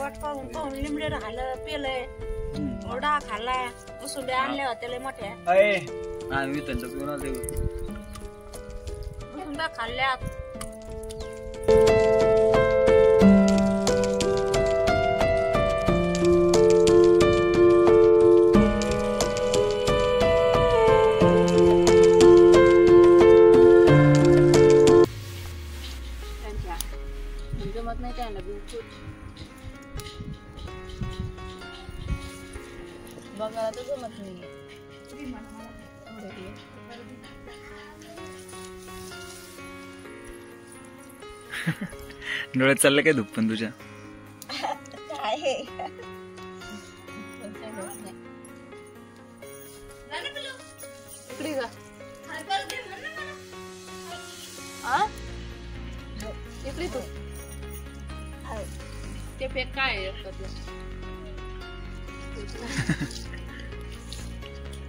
वाट पाहून पाहून लिंबडे राहिलं पेलंय ओढा खाल्लाय उसुंबे आणले होते लय मोठे आम्ही त्यांचं पिऊन आलो उसुंब्या खाल्ल्यात जमत नाही त्यांना बिलकुल बघायला तर जमत नाही डोळ्यात चाललं काय दुप्पन तुझ्या इकडे जा इकडे तू ते फेक काय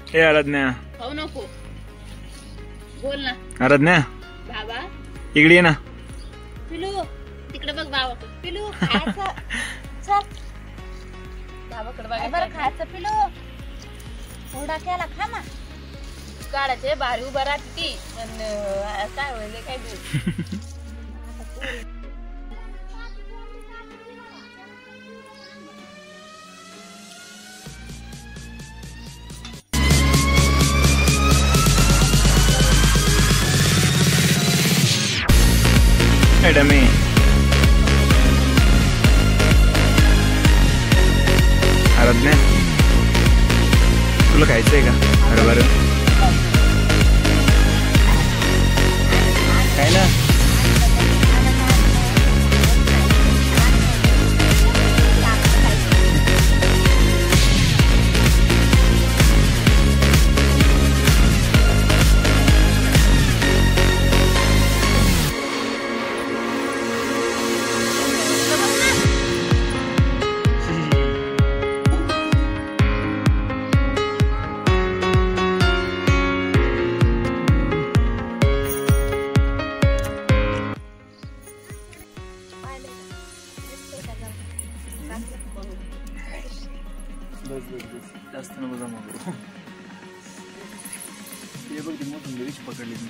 हे आराधन्या खाऊ नको बोल ना आराधन्या बाबा इकडे ये ना पिलू तिकडे बघ बाबा पिलू खायचं चल बाबाकडे बघा बरं खायचं पिलू थोडा केला खा ना काढायचे भारी उभा राहते पण काय होईल काय बोल डमी आराधन्या तुला खायचंय का बरोबर काय ना जास्त नको जमा करू हे बघ ती मोठुंबरीच पकडली मी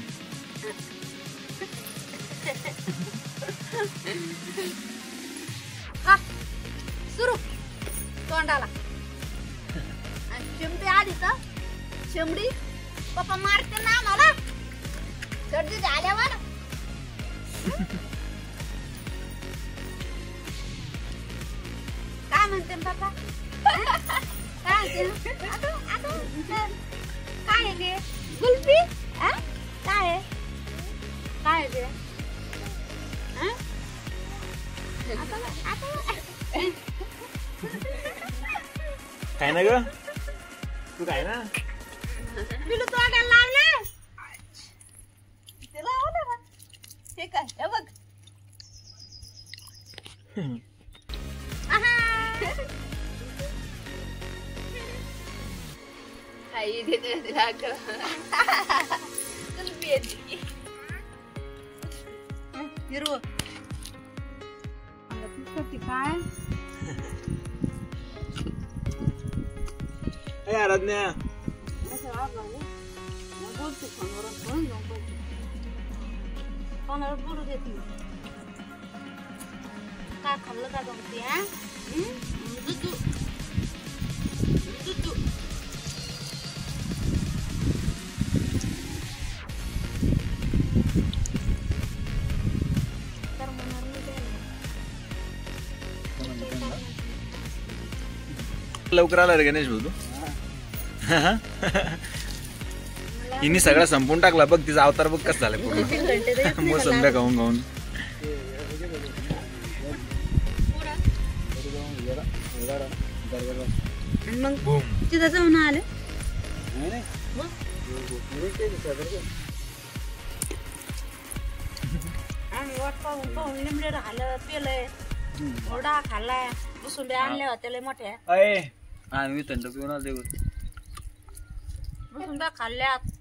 सुरू तोंडाला चिमटी आली तर चिमडी पप्पा मारते ना मला सर्दी झाल्यावर काय म्हणते पप्पा काय आहे ते कुल्फी काय आहे काय आहे काय ना ग तू काय ना पिलू तोंडाला लावले ते लावले बघ हे काय हे बघ आई देते लाग कुल्फी येते हिरो काय आराधन्या बोलतो फोनवर बोलू देते काय खाल्लं का गमती दूध लवकर आला रे गणेश भाऊ तू हिने सगळा संपून टाकला बघ तिचा अवतार बघ कसं झालं पूर्ण मोसंब्या खाऊन खाऊन मग तिथं जाऊन आले आम्ही वाट पाहून पाहून लिंबडे राहिलं पेलंय ओढा खाल्लाय उसुंबे आणले होते लय मोठे आम्ही त्यांचं पिऊन आलो उसुंब्या खाल्ल्यात